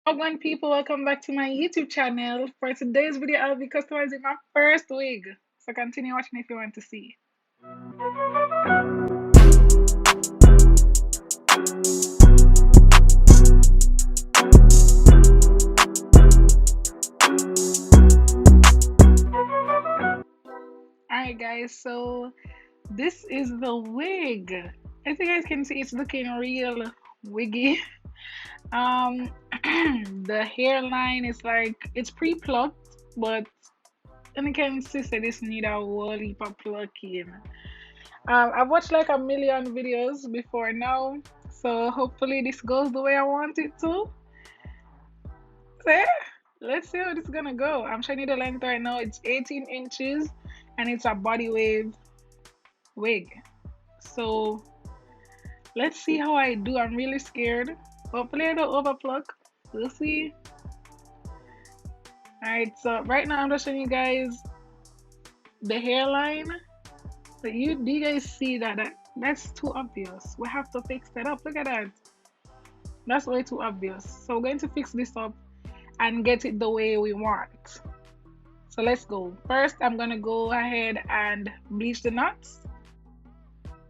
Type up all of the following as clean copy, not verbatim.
Welcome people, welcome back to my YouTube channel. For today's video, I'll be customizing my first wig. So continue watching if you want to see. Alright guys, so this is the wig. As you guys can see, it's looking real wiggy. Um the hairline is like it's pre-plucked, but and I can see that this need a whole heap of plucking. I've watched like a million videos before now, so hopefully this goes the way I want it to. So yeah, let's see how this is gonna go. I'm showing you the length right now. It's 18 inches and it's a body wave wig. So let's see how I do. I'm really scared. Hopefully I don't overpluck. We'll see. Alright, so right now I'm just showing you guys the hairline. So do you guys see that's too obvious. We have to fix that up. Look at that. That's way too obvious. So we're going to fix this up and get it the way we want. So let's go. First, I'm gonna go ahead and bleach the knots.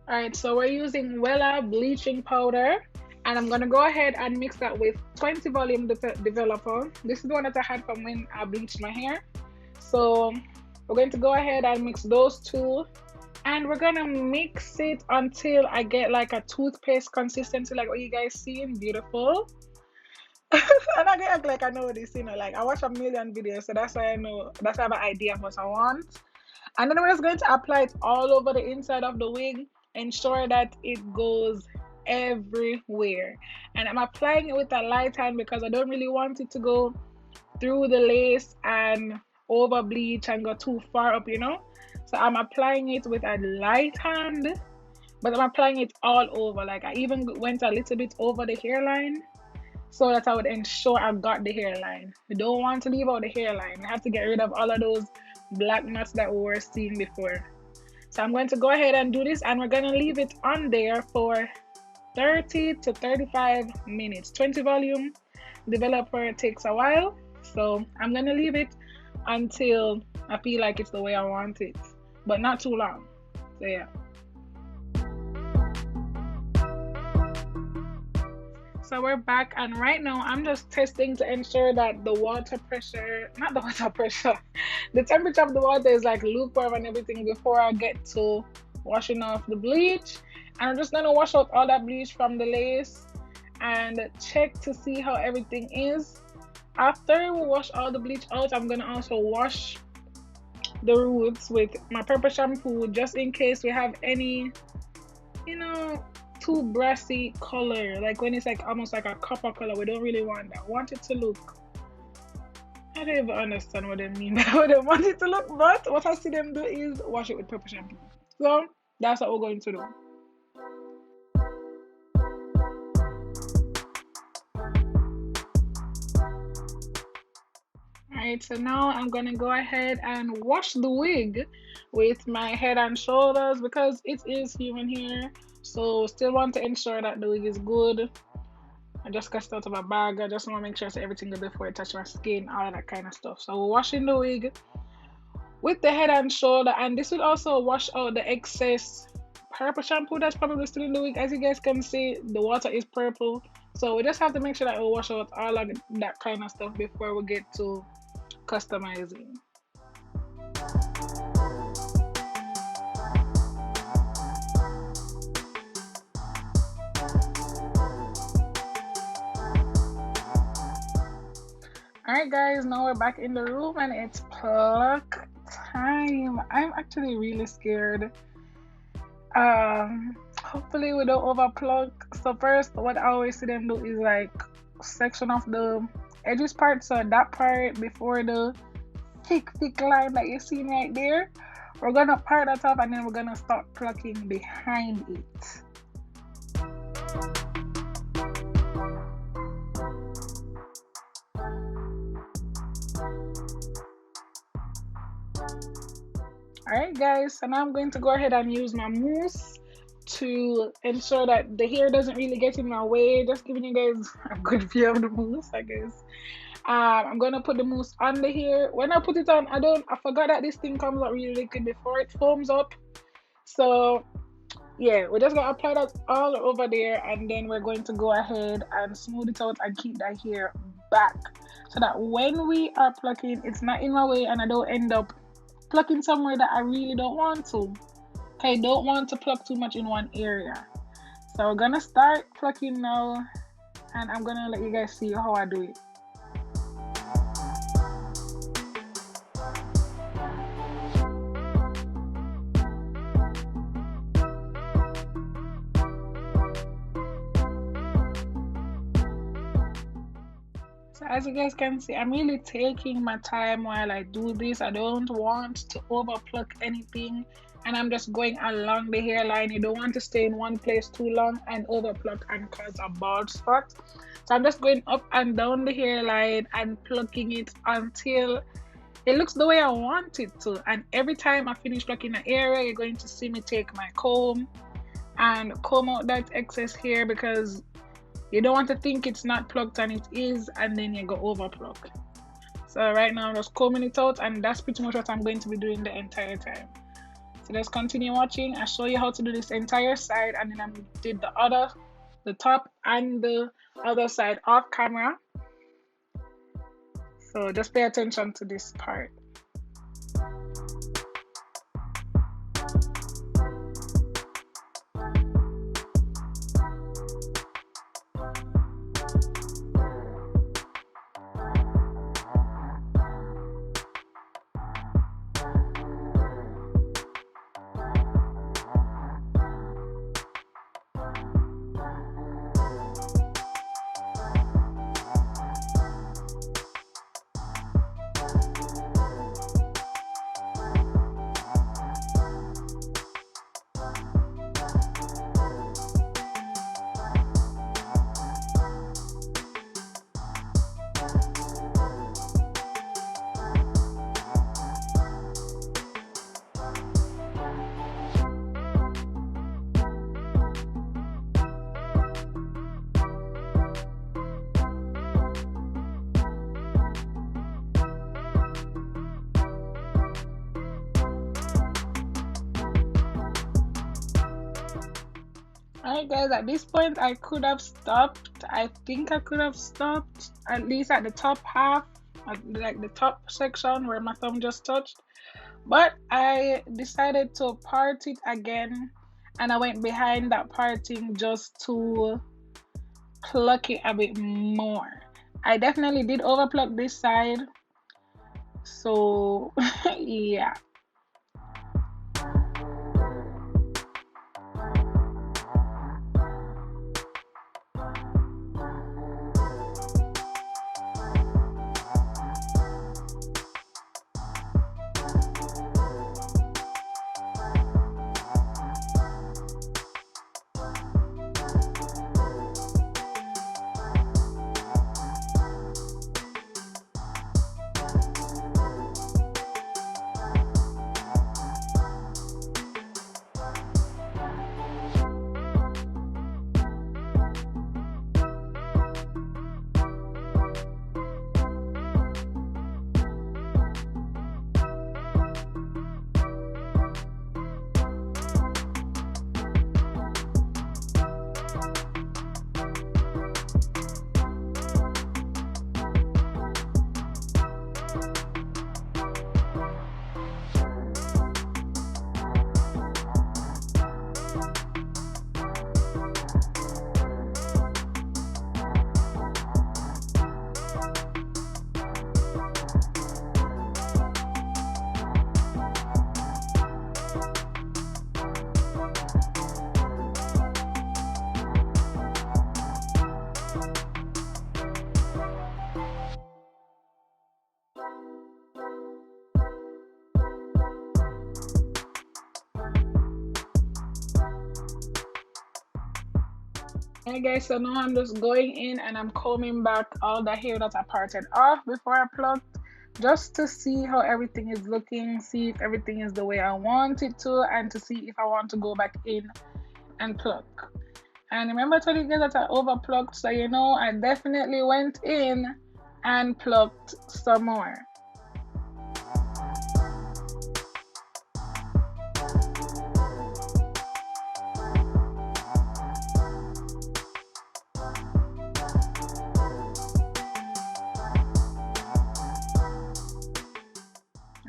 Alright, so we're using Wella bleaching powder. And I'm gonna go ahead and mix that with 20 volume developer. This is the one that I had from when I bleached my hair. So we're going to go ahead and mix those two. And we're gonna mix it until I get like a toothpaste consistency, like what you guys see. Beautiful. And I act like I know this, like I watch a million videos, so that's why I know, that's why I have an idea of what I want. And then we're just going to apply it all over the inside of the wig, ensure that it goes everywhere. And I'm applying it with a light hand because I don't really want it to go through the lace and over bleach and go too far up. So I'm applying it with a light hand, but I'm applying it all over. Like I even went a little bit over the hairline so that I would ensure I got the hairline. We don't want to leave out the hairline. I have to get rid of all of those black knots that we were seeing before. So I'm going to go ahead and do this, and we're going to leave it on there for 30 to 35 minutes. 20 volume developer takes a while, so I'm going to leave it until I feel like it's the way I want it, but not too long. So yeah. So we're back, and right now I'm just testing to ensure that the water pressure, not the water pressure, the temperature of the water is like lukewarm and everything before I get to washing off the bleach. And I'm just gonna wash out all that bleach from the lace and check to see how everything is. After we wash all the bleach out, I'm gonna also wash the roots with my purple shampoo just in case we have any, too brassy color, like when it's like almost like a copper color. We don't really want that. We want it to look, I don't even understand what they mean by how they want it to look, but what I see them do is wash it with purple shampoo. So that's what we're going to do. Alright, so now I'm gonna go ahead and wash the wig with my head and shoulders because it is human hair. So still want to ensure that the wig is good. I just got it out of a bag. I just want to make sure that everything is before it touches my skin, all of that kind of stuff. So we're washing the wig with the head and shoulder, and this will also wash out the excess purple shampoo that's probably still in the wig. As you guys can see, the water is purple. So we just have to make sure that we wash out all of that kind of stuff before we get to customizing. Alright guys, now we're back in the room and it's pluck time. I'm actually really scared. Hopefully we don't overpluck. So first, what I always see them do is like section off the edges part. So that part before the thick line that you see right there, we're gonna part that off and then we're gonna start plucking behind it. Alright guys, so now I'm going to go ahead and use my mousse to ensure that the hair doesn't really get in my way. Just giving you guys a good view of the mousse, I guess. I'm gonna put the mousse on the hair. When I put it on, I forgot that this thing comes out really liquid before it foams up. So yeah, we're just gonna apply that all over there, and then we're going to go ahead and smooth it out and keep that hair back, so that when we are plucking, it's not in my way and I don't end up plucking somewhere that I really don't want to. I don't want to pluck too much in one area. So we're gonna start plucking now, and I'm gonna let you guys see how I do it. So as you guys can see, I'm really taking my time while I do this. I don't want to over pluck anything, and I'm just going along the hairline. You don't want to stay in one place too long and over pluck and cause a bald spot. So I'm just going up and down the hairline and plucking it until it looks the way I want it to. And every time I finish plucking an area, you're going to see me take my comb and comb out that excess hair, because you don't want to think it's not plucked and it is, and then you go over pluck. So right now I'm just combing it out, and that's pretty much what I'm going to be doing the entire time. So just continue watching. I'll show you how to do this entire side, and then I did the top and the other side off camera. So just pay attention to this part. Alright guys, at this point I could have stopped. I think I could have stopped at least at the top half, like the top section where my thumb just touched. But I decided to part it again, and I went behind that parting just to pluck it a bit more. I definitely did over pluck this side. So yeah. Hey guys, so now I'm just going in and I'm combing back all the hair that I parted off before I plucked, just to see how everything is looking, see if everything is the way I want it to, and to see if I want to go back in and pluck. And remember I told you guys that I overplucked, so you know I definitely went in and plucked some more.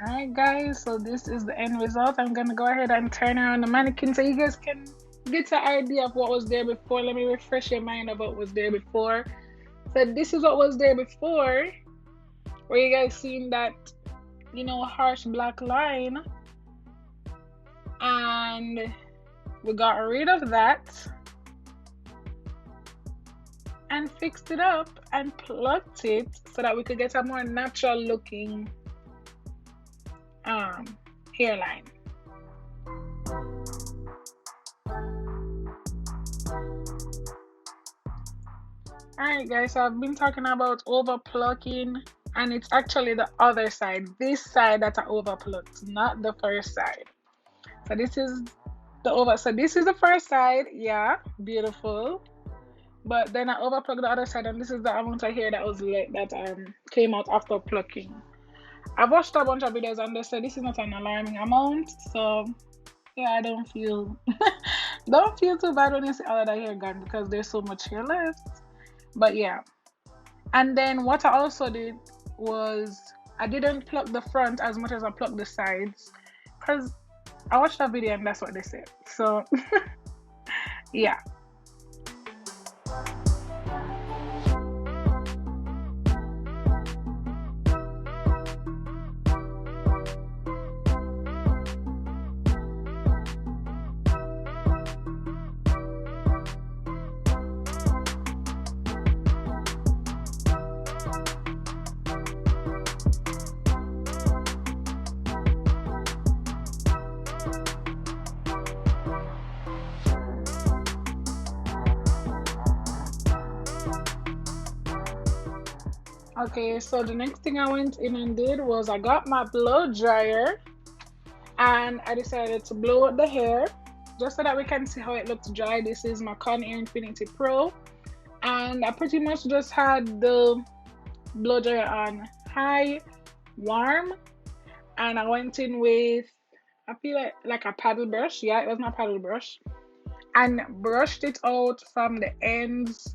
Alright guys, so this is the end result. I'm gonna go ahead and turn around the mannequin so you guys can get an idea of what was there before. Let me refresh your mind of what was there before. So this is what was there before, where you guys seen that, you know, harsh black line, and we got rid of that and fixed it up and plucked it so that we could get a more natural looking hairline. Alright guys, so I've been talking about over plucking, and it's actually the other side, this side that I over plucked, not the first side. So this is this is the first side, yeah, beautiful. But then I over plucked the other side, and this is the amount of hair that was came out after plucking. I've watched a bunch of videos and they said this is not an alarming amount, so yeah, I don't feel don't feel too bad when you see all of that hair gone because there's so much hair left. But yeah, and then what I also did was I didn't pluck the front as much as I plucked the sides because I watched a video and that's what they said. So yeah. Okay, so the next thing I went in and did was I got my blow dryer and I decided to blow out the hair just so that we can see how it looks dry. This is my Conair Infinity Pro, and I pretty much just had the blow dryer on high, warm, and I went in with, I feel like a paddle brush. Yeah, it was my paddle brush, and brushed it out from the ends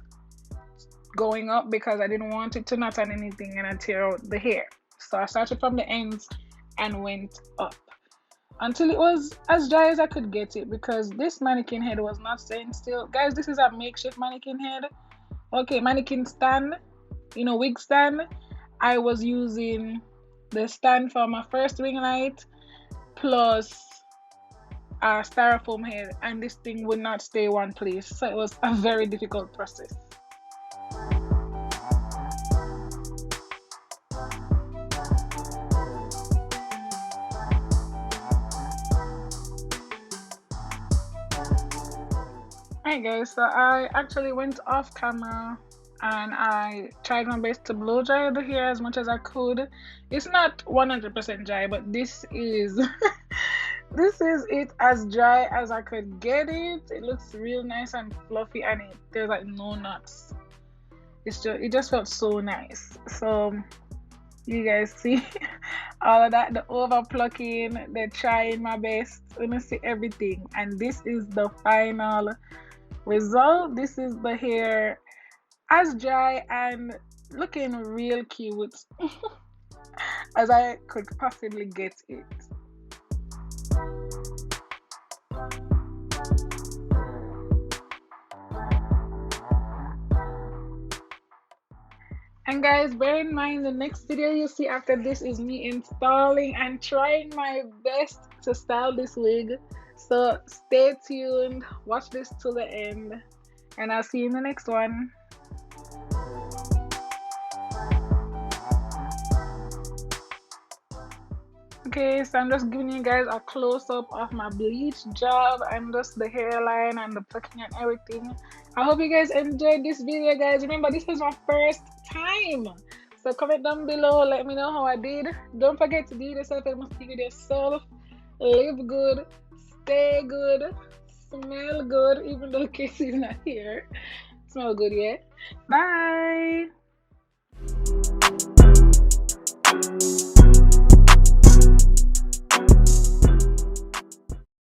going up because I didn't want it to knot on anything and I tear out the hair. So I started from the ends and went up until it was as dry as I could get it, because this mannequin head was not staying still. Guys, this is a makeshift mannequin head. Okay, mannequin stand, you know, wig stand. I was using the stand for my first ring light plus a styrofoam head, and this thing would not stay one place. So it was a very difficult process. Hey guys, so I actually went off camera and I tried my best to blow dry the hair as much as I could. It's not 100% dry, but this is this is it as dry as I could get it. It looks real nice and fluffy, and there's like no knots. It just felt so nice. So you guys see all of that, the over plucking, the trying my best, you know, see everything, and this is the final result. This is the hair as dry and looking real cute as I could possibly get it. And guys, bear in mind the next video you see after this is me installing and trying my best to style this wig. So stay tuned, watch this till the end, and I'll see you in the next one. Okay, so I'm just giving you guys a close-up of my bleach job and just the hairline and the plucking and everything. I hope you guys enjoyed this video, guys. Remember, this is my first time. So comment down below, let me know how I did. Don't forget to do yourself and must be with yourself. Live good, stay good, Smell good, even though Casey's not here. Smell good, yeah? Bye.